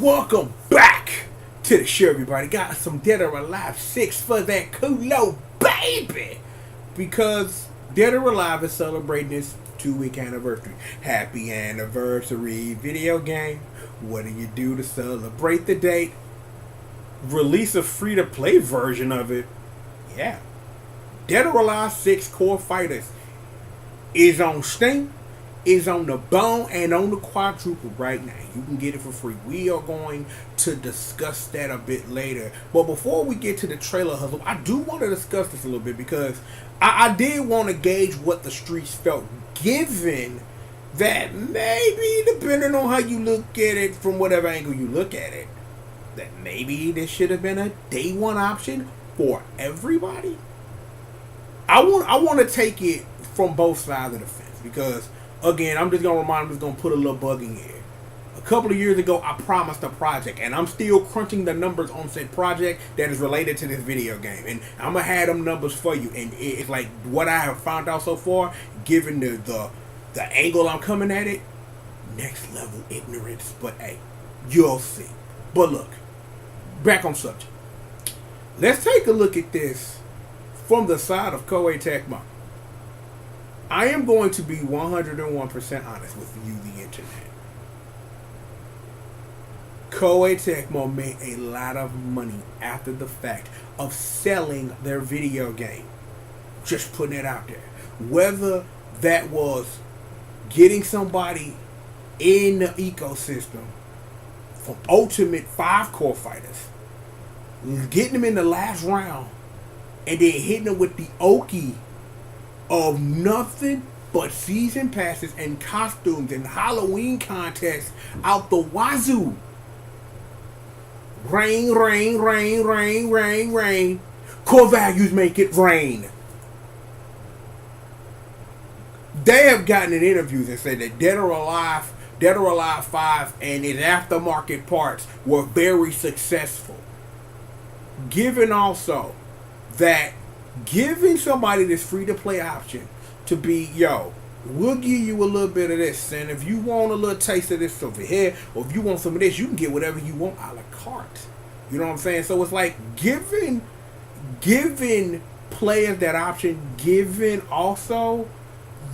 Welcome back to the show, everybody. Got some Dead or Alive 6 for that Kulo, baby! Because Dead or Alive is celebrating its 2-week anniversary. Happy anniversary, video game. What do you do to celebrate the date? Release a free-to-play version of it. Yeah. Dead or Alive 6 Core Fighters is on Steam, is on the bone, and on the quadruple right now. You can get it for free. We are going to discuss that a bit later. But before we get to the trailer hustle, I do want to discuss this a little bit because I did want to gauge what the streets felt, given that maybe, depending on how you look at it, from whatever angle you look at it, that maybe this should have been a day one option for everybody. I want to take it from both sides of the fence because, again, I'm just going to put a little bug in here. A couple of years ago, I promised a project, and I'm still crunching the numbers on said project that is related to this video game. And I'm going to have them numbers for you. And it's like what I have found out so far, given the angle I'm coming at it, next level ignorance. But hey, you'll see. But look, back on subject. Let's take a look at this from the side of Koei Tecmo. I am going to be 101% honest with you, the internet. Koei Tecmo made a lot of money after the fact of selling their video game. Just putting it out there. Whether that was getting somebody in the ecosystem from Ultimate 5 Core Fighters, getting them in the last round, and then hitting them with the okie of nothing but season passes and costumes and Halloween contests out the wazoo. Rain, rain, rain, rain, rain, rain. Core values make it rain. They have gotten in interviews and said that Dead or Alive 5 and its aftermarket parts were very successful. Given also that giving somebody this free-to-play option to be, yo, we'll give you a little bit of this, and if you want a little taste of this over here, or if you want some of this, you can get whatever you want a la carte. You know what I'm saying? So it's like giving players that option, giving also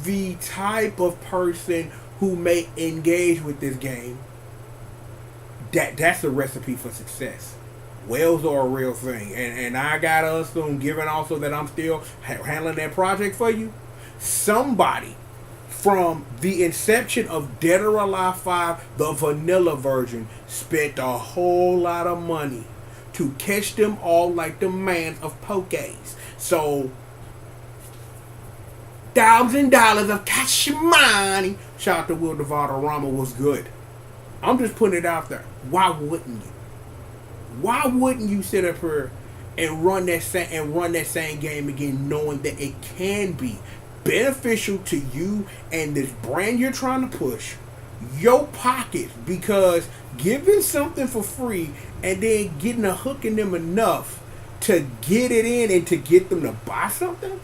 the type of person who may engage with this game, that's a recipe for success. Whales are a real thing, and I gotta assume, given also that I'm still handling that project for you, somebody from the inception of Dead or Alive 5, the vanilla version, spent a whole lot of money to catch them all like the man of Pokés. So, $1,000 of cash money. Shout out to Will Devalderrama, was good. I'm just putting it out there. Why wouldn't you? Why wouldn't you sit up here and run that same game again, knowing that it can be beneficial to you and this brand you're trying to push, your pockets? Because giving something for free and then getting a hook in them enough to get it in and to get them to buy something,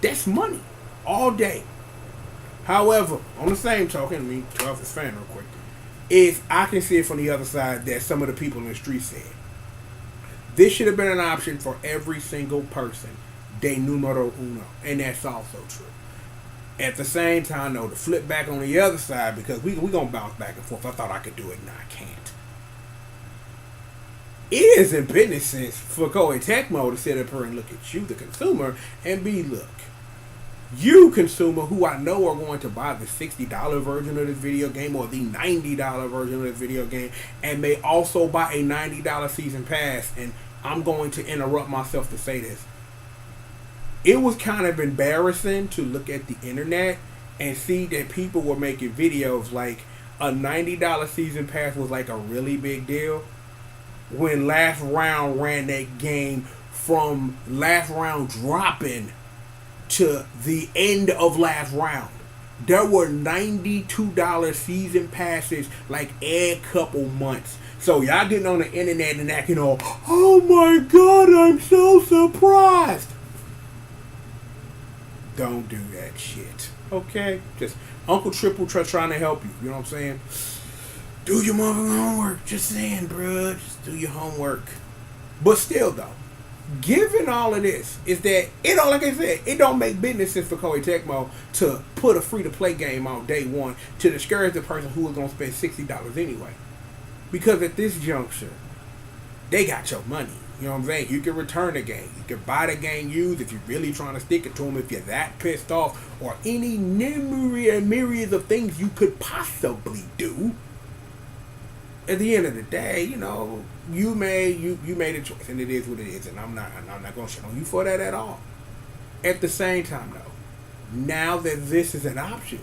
that's money all day. However, on the same token, I mean, 12 is fan real quick, is I can see it from the other side that some of the people in the street said this should have been an option for every single person, de numero uno, and that's also true. At the same time, though, to flip back on the other side, because we gonna bounce back and forth. I thought I could do it, now I can't. It is in business sense for Koei Tecmo to sit up here and look at you, the consumer, and be, look, you consumer who I know are going to buy the $60 version of this video game or the $90 version of this video game, and may also buy a $90 season pass. And I'm going to interrupt myself to say this. It was kind of embarrassing to look at the internet and see that people were making videos like a $90 season pass was like a really big deal, when Last Round ran that game from Last Round dropping to the end of Last Round. There were $92 season passes like every couple months. So y'all getting on the internet and acting all, oh my god, I'm so surprised. Don't do that shit. Okay? Just Uncle Triple trying to help you. You know what I'm saying? Do your motherfucking homework. Just saying, bruh. Just do your homework. But still, though, given all of this, is that it don't, like I said, it don't make business sense for Koei Tecmo to put a free-to-play game on day one to discourage the person who was going to spend $60 anyway. Because at this juncture, they got your money. You know what I'm saying? You can return the game. You can buy the game used if you're really trying to stick it to them, if you're that pissed off, or any myriad of things you could possibly do. At the end of the day, you know, you made a choice, and it is what it is, and I'm not gonna shit on you for that at all. At the same time, though, now that this is an option,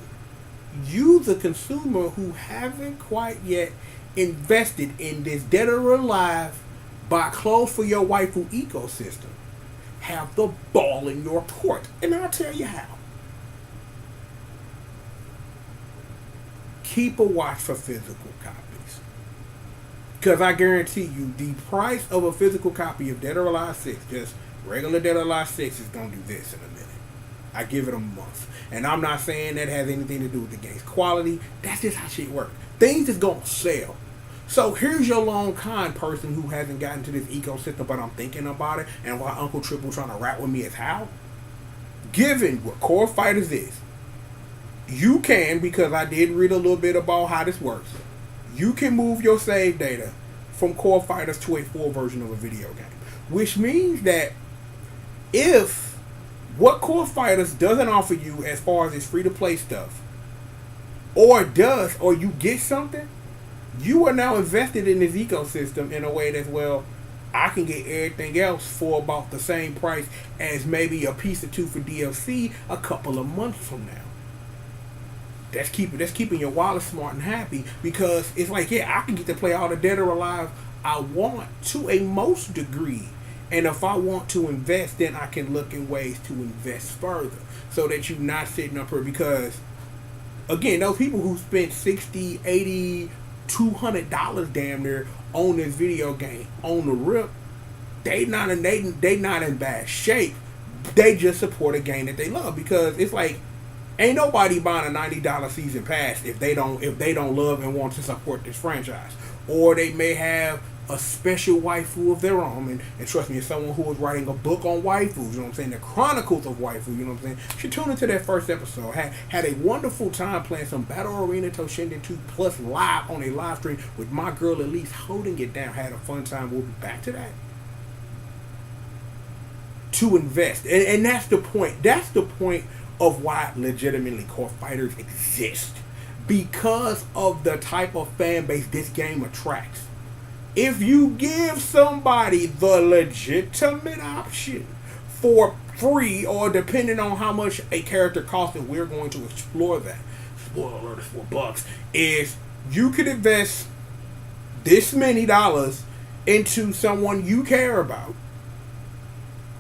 you, the consumer who haven't quite yet invested in this Dead or Alive buy clothes for your waifu ecosystem, have the ball in your court, and I'll tell you how. Keep a watch for physical copies. Because I guarantee you, the price of a physical copy of Dead or Alive 6, just regular Dead or Alive 6, is going to do this in a minute. I give it a month. And I'm not saying that has anything to do with the game's quality. That's just how shit works. Things is going to sell. So here's your long con person who hasn't gotten to this ecosystem, but I'm thinking about it, and why Uncle Triple trying to rap with me is how. Given what Core Fighters is, you can, because I did read a little bit about how this works, you can move your save data from Core Fighters to a full version of a video game. Which means that if what Core Fighters doesn't offer you as far as its free-to-play stuff, or does, or you get something, you are now invested in this ecosystem in a way that's, well, I can get everything else for about the same price as maybe a piece or two for DLC a couple of months from now. That's keeping your wallet smart and happy, because it's like, yeah, I can get to play all the Dead or Alive I want to a most degree. And if I want to invest, then I can look in ways to invest further, so that you're not sitting up here, because again, those people who spent $60, $80, $200 damn near on this video game on the rip, they not in bad shape. They just support a game that they love, because it's like, ain't nobody buying a $90 season pass if they don't love and want to support this franchise. Or they may have a special waifu of their own, and trust me, as someone who was writing a book on waifus, you know what I'm saying, the Chronicles of Waifu, you know what I'm saying, should tune into that first episode. Had a wonderful time playing some Battle Arena Toshinden 2 Plus live on a live stream with my girl Elise holding it down. Had a fun time. We'll be back to that. To invest, and that's the point. That's the point of why legitimately Core Fighters exist, because of the type of fan base this game attracts. If you give somebody the legitimate option for free, or depending on how much a character costs, and we're going to explore that, spoiler alert, it's $4, is you could invest this many dollars into someone you care about,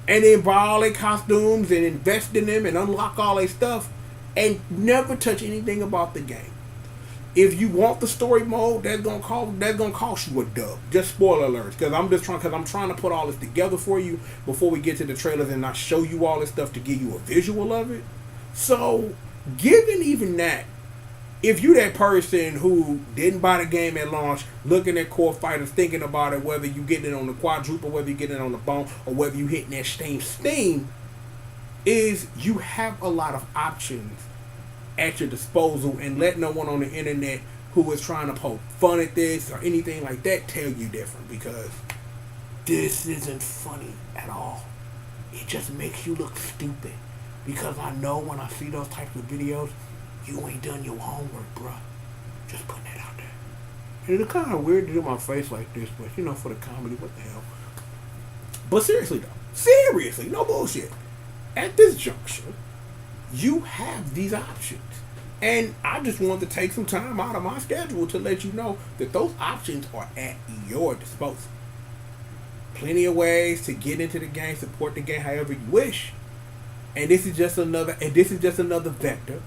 and then buy all their costumes and invest in them and unlock all their stuff, and never touch anything about the game. If you want the story mode, that's gonna cost you a dub. Just spoiler alerts, because I'm trying to put all this together for you before we get to the trailers, and I show you all this stuff to give you a visual of it. So, given even that, if you that person who didn't buy the game at launch, looking at Core Fighters, thinking about it, whether you getting it on the quadruple, whether you getting it on the bone, or whether you hitting that Steam, is you have a lot of options at your disposal, and let no one on the internet who is trying to poke fun at this or anything like that tell you different, because this isn't funny at all. It just makes you look stupid, because I know when I see those types of videos, you ain't done your homework, bruh. Just putting that out there. And it's kind of weird to do my face like this, but you know, for the comedy, what the hell. But seriously though, no bullshit. At this juncture, you have these options. And I just wanted to take some time out of my schedule to let you know that those options are at your disposal. Plenty of ways to get into the game, support the game however you wish. And this is just another vector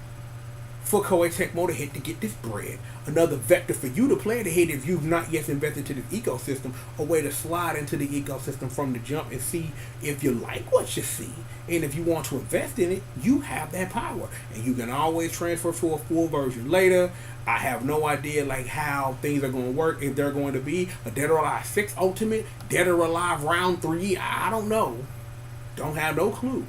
for Koei Tecmo to hit to get this bread. Another vector for you, the player, to hit if you've not yet invested to this ecosystem. A way to slide into the ecosystem from the jump and see if you like what you see. And if you want to invest in it, you have that power. And you can always transfer to a full version later. I have no idea like how things are going to work. If they're going to be a Dead or Alive 6 Ultimate, Dead or Alive Round 3, I don't know. Don't have no clue.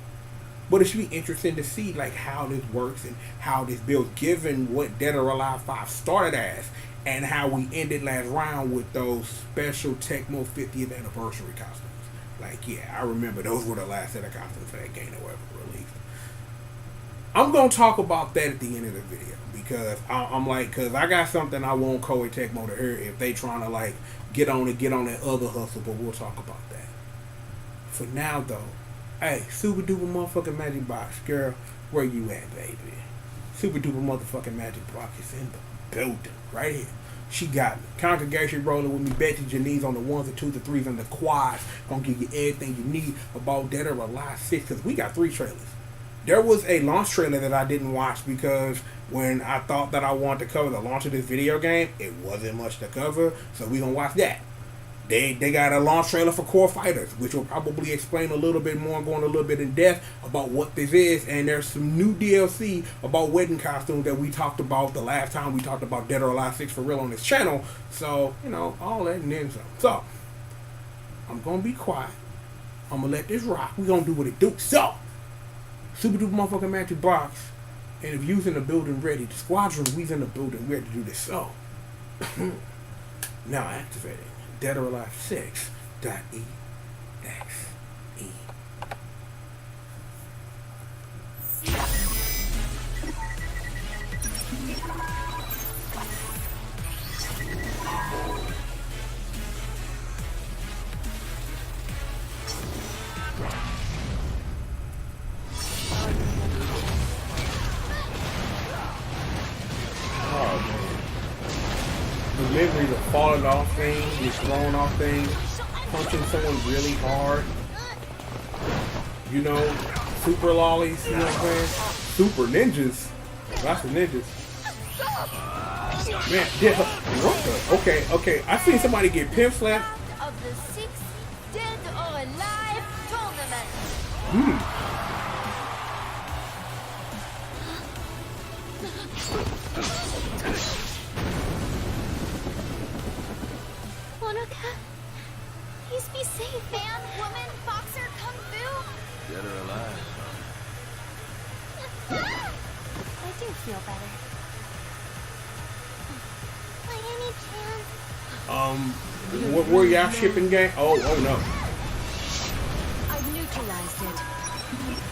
But it should be interesting to see like how this works and how this builds, given what Dead or Alive 5 started as and how we ended last round with those special Tecmo 50th anniversary costumes. Like, yeah, I remember those were the last set of costumes for that game that were ever released. I'm going to talk about that at the end of the video because I'm like, because I got something I want Koei Tecmo to hear if they trying to like get on that other hustle, but we'll talk about that. For now, though, hey, super duper motherfucking Magic Box, girl, where you at, baby? Super duper motherfucking Magic Box is in the building, right here. She got me. Congregation rolling with me. Betty Janice on the ones, the twos, the threes, and the quads. Gonna give you everything you need about Dead or Alive 6, because we got 3 trailers. There was a launch trailer that I didn't watch because when I thought that I wanted to cover the launch of this video game, it wasn't much to cover, so we gonna watch that. They got a launch trailer for Core Fighters, which will probably explain a little bit more, going a little bit in depth about what this is. And there's some new DLC about wedding costumes that we talked about the last time we talked about Dead or Alive 6 for real on this channel. So, you know, all that and then some. So, I'm going to be quiet. I'm going to let this rock. We're going to do what it do. So, super duper motherfucking Magic Box. And if you's in the building ready, the squadron, we's in the building ready to do this. So, now activating. Dead or Alive 6.exe. The memories of falling off things, just throwing off things, punching someone really hard. You know, super lollies, you know what I'm saying? Super ninjas. Lots of ninjas. Man, yeah, what the? Okay. I seen somebody get pimp slapped. Of the 6th Dead or Alive tournament. Please be safe, man, woman, boxer, kung fu. Dead or alive. I do feel better. By any chance? Where y'all shipping game? Oh no. I've neutralized it.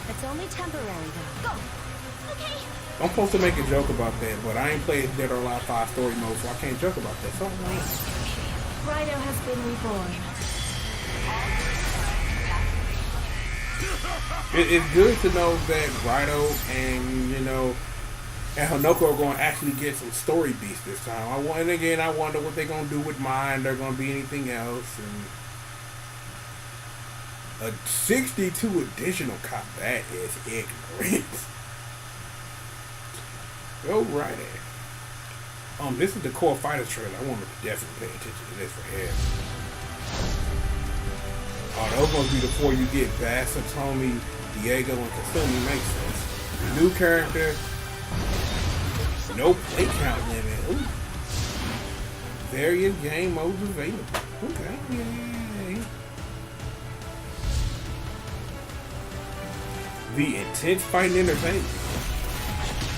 It's only temporary though. Go. Okay. I'm supposed to make a joke about that, but I ain't played Dead or Alive 5 story mode, so I can't joke about that. So I'm like, Rhino has been reborn. It's good to know that Rhino and, you know, and Hanoko are going to actually get some story beats this time. And again, I wonder what they're going to do with mine. They're going to be anything else. And a 62 additional cop, that is ignorant. Go right there. This is the Core Fighters trailer. I want to definitely pay attention to this for here. Oh, those must be the 4 you get. Bass, Satomi, Diego, and Kasumi. Makes sense. New character. No play count limit. Ooh. Various game modes available. Okay. Yay. The intense fighting entertainment.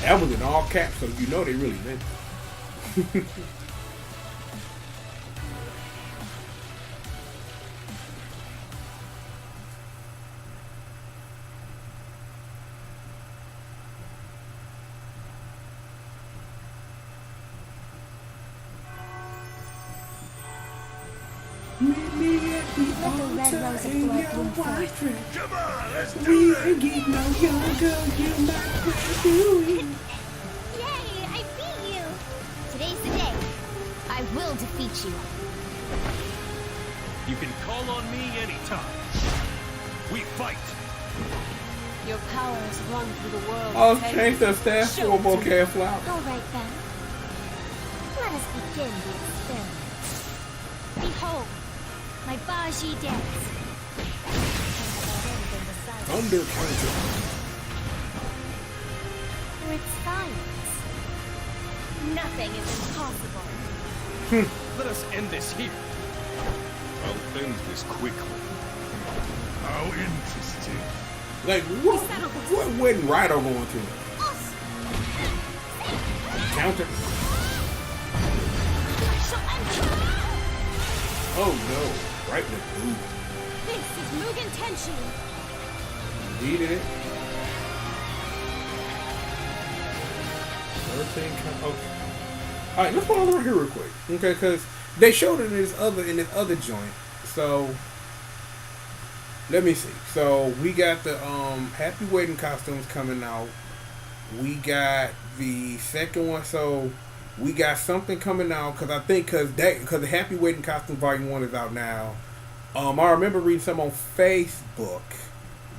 That was in all caps, so you know they really meant it. Meet me at the altar in your white dress. Come on, let's do We it. ain't getting no younger, you might well do it. Yay! I beat you! Today's the day. I will defeat you. You can call on me anytime. We fight. Your powers run through the world. Oh, change the staff for a bouquet of flowers. All right then. Let us begin the experiment. Behold, my Baji dance. Under counter. With science, nothing is impossible. Let us end this here. I'll end this quickly. How interesting. Like, what wedding Rido going to? Counter. Oh no, right in the boot. This is Mugen Tenshin. Indeed it. 13 okay. Alright, let's go over here real quick. Okay, because they showed it in this other joint. So let me see. So we got the happy wedding costumes coming out. We got the second one. So we got something coming out because I think because the happy wedding costume volume 1 is out now. I remember reading some on Facebook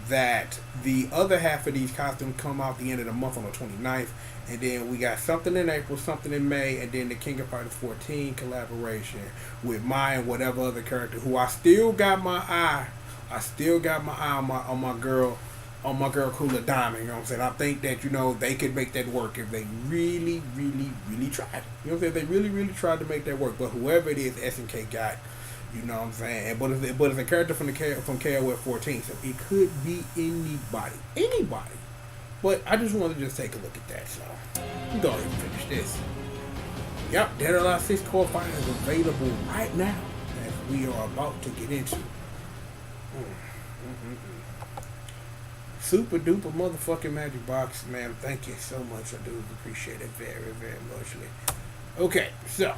that the other half of these costumes come out the end of the month on the 29th. And then we got something in April, something in May, and then the King of Fighters 14 collaboration with Mai and whatever other character who I still got my eye. I still got my eye on my girl Kula Diamond. You know what I'm saying? I think that, you know, they could make that work if they really, really, really tried. You know what I'm saying? They really, really tried to make that work. But whoever it is, SNK got. You know what I'm saying? But it's a character from KOF 14, so it could be anybody. Anybody. But I just wanted to just take a look at that, so we're going to finish this. Yep, Dead or Alive 6 Core Fighter is available right now, as we are about to get into. Super duper motherfucking magic box, man. Thank you so much. I do appreciate it very, very much. Okay, so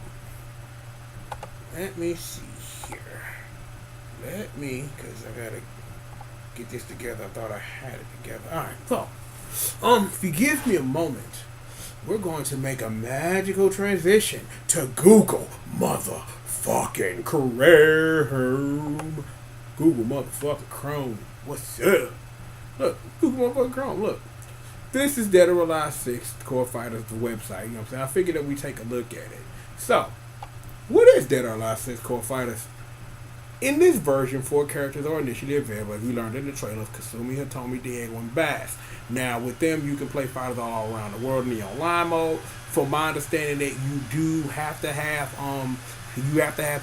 let me see here. Because I gotta get this together. I thought I had it together. All right, so. If you give me a moment, we're going to make a magical transition to Google motherfucking Chrome. Google motherfucking Chrome. What's up? Look, Google motherfucking Chrome. Look, this is Dead or Alive 6 Core Fighters, the website. You know what I'm saying? I figured that we take a look at it. So, what is Dead or Alive 6 Core Fighters? In this version, 4 characters are initially available, as we learned in the trailer of Kasumi, Hitomi, Diego, and Bass. Now, with them, you can play fighters all around the world in the online mode. From my understanding, that you do have to have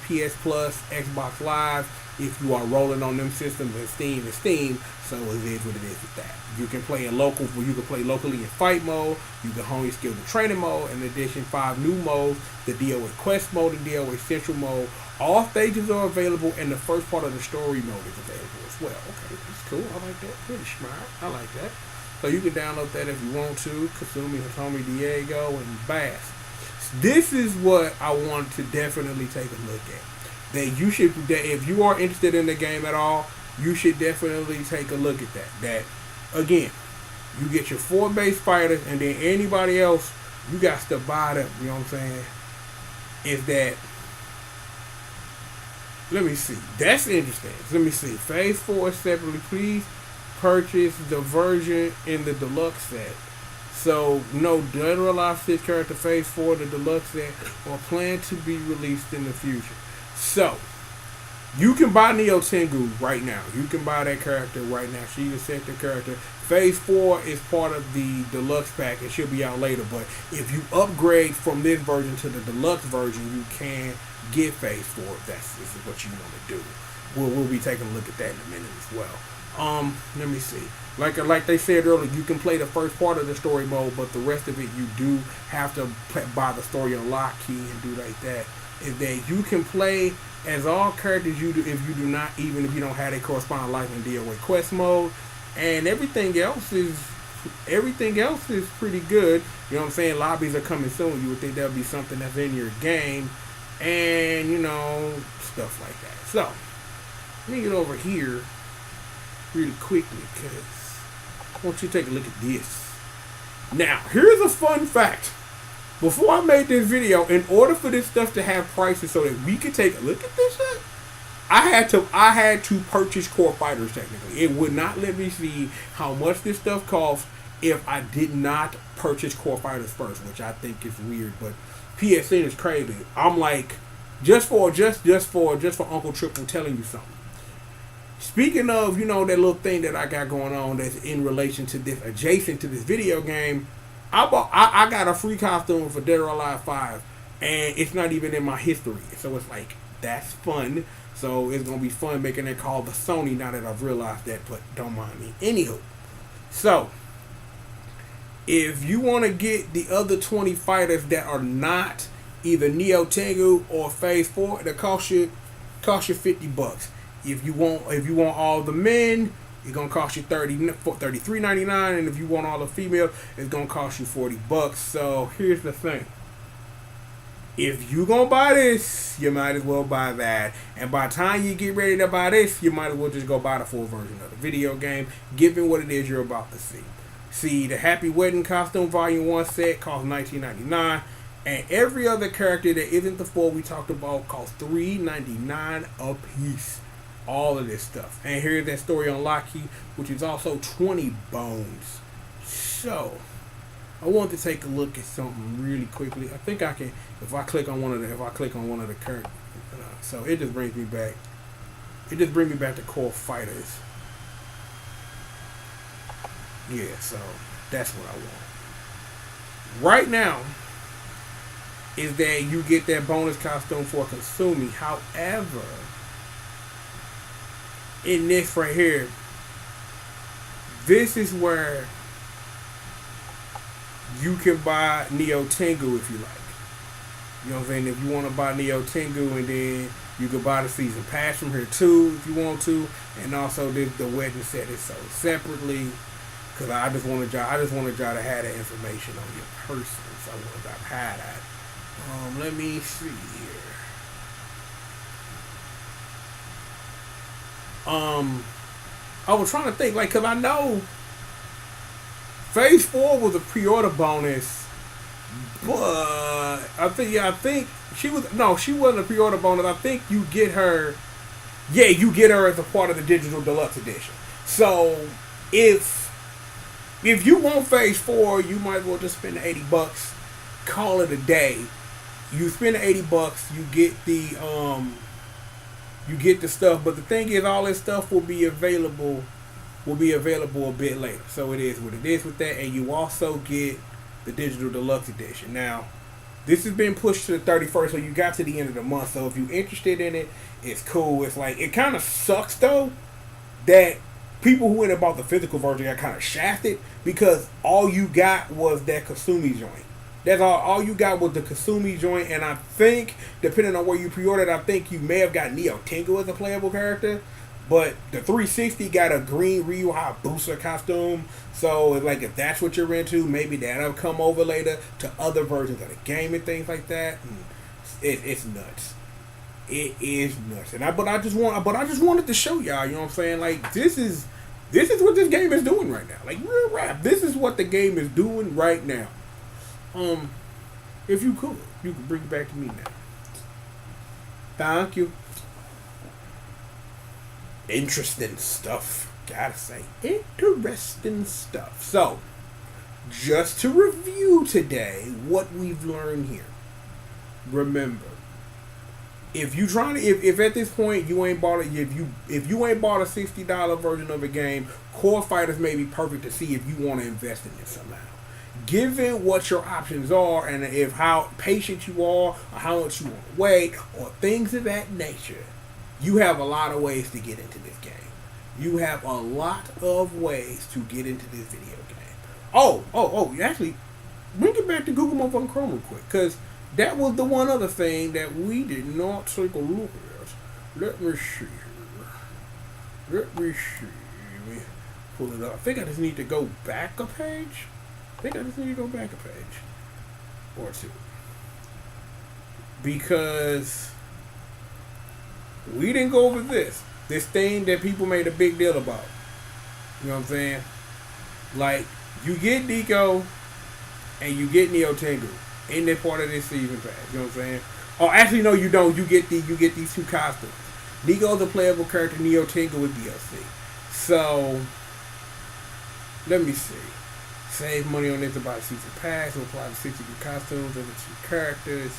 PS Plus, Xbox Live, if you are rolling on them systems, and Steam is Steam. So it is what it is with that. You can play locally in fight mode. You can hone your skill in training mode. In addition, 5 new modes: the DOA Quest mode and DOA Central mode. All stages are available, and the first part of the story mode is available as well. Okay, that's cool. I like that. Pretty smart. I like that. So you can download that if you want to. Kasumi, Hitomi, Diego, and Bass. This is what I want to definitely take a look at. That if you are interested in the game at all, you should definitely take a look at that. That, again, you get your 4 base fighters, and then anybody else, you got to buy them. You know what I'm saying? Is that... Let me see. That's interesting. Let me see. Phase 4 separately. Please purchase the version in the deluxe set. So, no, Dead or Alive 6 character Phase 4, the deluxe set, are planned to be released in the future. So, you can buy Neo Tengu right now. You can buy that character right now. She's a sector character. Phase 4 is part of the deluxe pack. It should be out later. But if you upgrade from this version to the deluxe version, you can get Phase 4 if this is what you want to do. We'll be taking a look at that in a minute as well. Let me see. Like they said earlier, you can play the first part of the story mode, but the rest of it you do have to buy the story unlock key and do like that. Is that you can play as all characters you do if you don't have a corresponding life in DOA Quest mode, and everything else is pretty good. You know what I'm saying? Lobbies are coming soon. You would think that would be something that's in your game, and stuff like that. So let me get over here really quickly because I want you to take a look at this. Now, here's a fun fact. Before I made this video, in order for this stuff to have prices so that we could take a look at this shit, I had to purchase Core Fighters technically. It would not let me see how much this stuff costs if I did not purchase Core Fighters first, which I think is weird, but PSN is crazy. I'm like, just for Uncle Triple telling you something. Speaking of, that little thing that I got going on that's in relation to this, adjacent to this video game, I got a free costume for Dead or Alive 5, and it's not even in my history. So it's like, that's fun. So it's going to be fun making it called the Sony now that I've realized that, but don't mind me. Anywho, so if you want to get the other 20 fighters that are not either Neo Tengu or Phase 4, it cost you $50. If you want all the men, it's gonna cost you $33.99, and if you want all the females, it's gonna cost you $40. So here's the thing: if you gonna buy this, you might as well buy that, and by the time you get ready to buy this, you might as well just go buy the full version of the video game, given what it is you're about to see. See, the Happy Wedding Costume Volume 1 set costs $19.99. And every other character that isn't the 4 we talked about costs $3.99 a piece. All of this stuff. And here's that story on Lockheed, which is also 20 bones. So, I want to take a look at something really quickly. I think I can, if I click on one of the characters. So it just brings me back. It just brings me back to Core Fighters. Yeah, so that's what I want. Right now, is that you get that bonus costume for Kasumi. However, in this right here, this is where you can buy Neo Tengu if you like. You know what I'm saying? If you want to buy Neo Tengu, and then you can buy the season pass from here too if you want to. And also the wedding set is sold separately. Cause I just wanted y'all to have that information on your person. So I wanted y'all to have that. Let me see here. I was trying to think, like, cause I know Phase 4 was a pre-order bonus, but I think she wasn't a pre-order bonus. I think you get her as a part of the digital deluxe edition. So if you want Phase 4, you might as well just spend the $80, call it a day. You spend the $80, you get the stuff, but the thing is, all this stuff will be available a bit later. So it is what it is with that, and you also get the digital deluxe edition. Now, this has been pushed to the 31st, so you got to the end of the month. So if you're interested in it, it's cool. It's like, it kind of sucks though that people who went and bought the physical version got kind of shafted, because all you got was that Kasumi joint. That's all you got was the Kasumi joint, and I think, depending on where you pre-ordered, I think you may have got Neo Tengu as a playable character, but the 360 got a green Ryu Hayabusa costume, so it's like, if that's what you're into, maybe that'll come over later to other versions of the game and things like that. It's nuts. It is nuts. But I just wanted to show y'all, you know what I'm saying? Like, this is what this game is doing right now. Like, real rap. This is what the game is doing right now. If you could bring it back to me now. Thank you. Interesting stuff. Gotta say, interesting stuff. So, just to review today what we've learned here. Remember, if at this point you ain't bought it, if you ain't bought a $60 version of a game, Core Fighters may be perfect to see if you want to invest in it somehow. Given what your options are, and if how patient you are, or how much you want to wait, or things of that nature, you have a lot of ways to get into this game. You have a lot of ways to get into this video game. Actually, bring it back to Google Mobile Chrome real quick, because that was the one other thing that we did not take a look at. Let me see here. Let me pull it up. I think I just need to go back a page. Or two. Because we didn't go over this thing that people made a big deal about. You know what I'm saying? Like, you get Nico and you get Neo Tengu in that part of this season pass. You know what I'm saying? Oh, actually, no, you don't. You get these two costumes. Nigo is a playable character. Neo Tengu with DLC. So, let me see. Save money on this about season pass. Will apply to 60 new costumes and the 2 characters.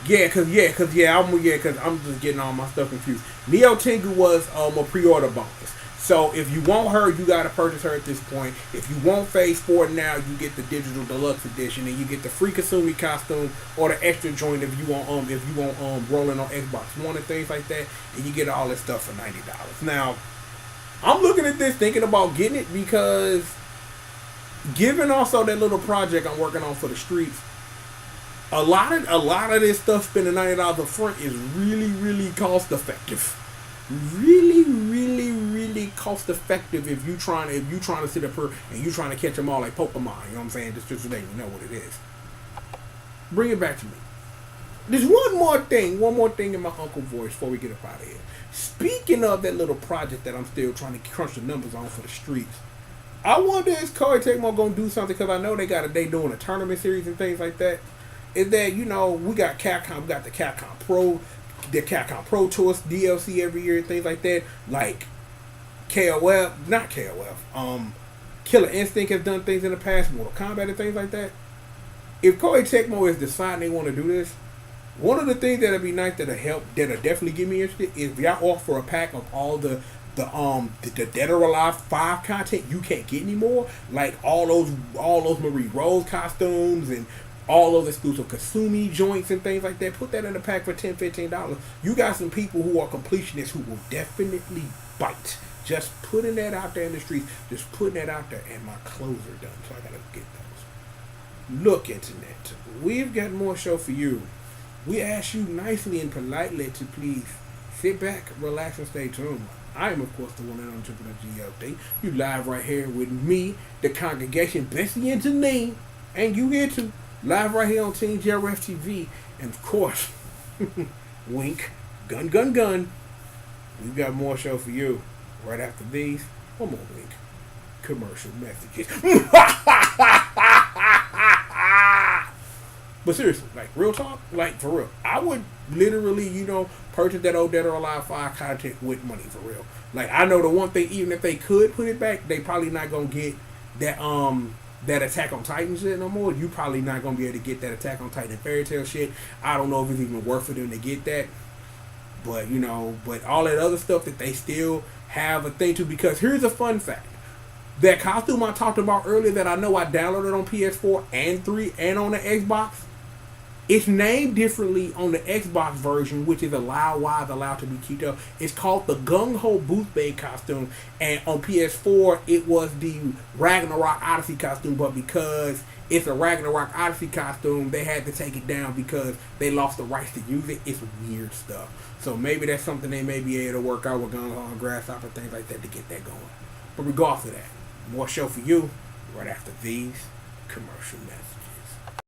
Cause I'm just getting all my stuff confused. Neo Tengu was a pre-order bonus. So if you want her, you gotta purchase her at this point. If you want Phase 4 now, you get the digital deluxe edition, and you get the free Kasumi costume or the extra joint if you want rolling on Xbox One and things like that, and you get all this stuff for $90. Now, I'm looking at this thinking about getting it because given also that little project I'm working on for the streets, a lot of this stuff spending $90 up front is really cost effective. Really cost effective if you trying to sit up here and you trying to catch them all like Pokemon. You know what I'm saying? Just so they know what it is. Bring it back to me. There's one more thing in my uncle voice before we get up out of here. Speaking of that little project that I'm still trying to crunch the numbers on for the streets, I wonder is Koei Tecmo gonna do something, because I know they doing a tournament series and things like that. Is that, we got Capcom, we got the Capcom Pro Tours DLC every year and things like that. Like Killer Instinct has done things in the past, Mortal Kombat and things like that. If Koei Tecmo is deciding they want to do this, one of the things that'll be nice that'll definitely get me interested is if y'all offer a pack of all the Dead or Alive 5 content you can't get anymore, like all those Marie Rose costumes and all those exclusive Kasumi joints and things like that. Put that in the pack for $10, $15. You got some people who are completionists who will definitely bite. Just putting that out there in the streets, just putting that out there, and my clothes are done, so I gotta get those. Look, Internet, we've got more show for you. We ask you nicely and politely to please sit back, relax, and stay tuned. I am, of course, the one and only Triple G.O.D. You live right here with me, the congregation, Bessie and Janine, and you here too. Live right here on Team JRF TV. And of course, wink, gun. We've got more show for you. Right after these, one more wink. Commercial messages. But seriously, like real talk, like for real, I would literally, purchase that old Dead or Alive 5 content with money for real. Like I know the one thing, even if they could put it back, they probably not gonna get that Attack on Titan shit no more. You probably not gonna be able to get that Attack on Titan Fairy Tail shit. I don't know if it's even worth for them to get that. But but all that other stuff that they still have a thing to, because here's a fun fact. That costume I talked about earlier that I know I downloaded on PS4 and 3 and on the Xbox, it's named differently on the Xbox version, which is allowed to be kept up. It's called the Gung Ho Booth Bay costume, and on PS4 it was the Ragnarok Odyssey costume, but because it's a Ragnarok Odyssey costume, they had to take it down because they lost the rights to use it. It's weird stuff. So maybe that's something they may be able to work out with Gung Ho and Grasshopper, things like that, to get that going. But regardless of that, more show for you right after these commercial messages.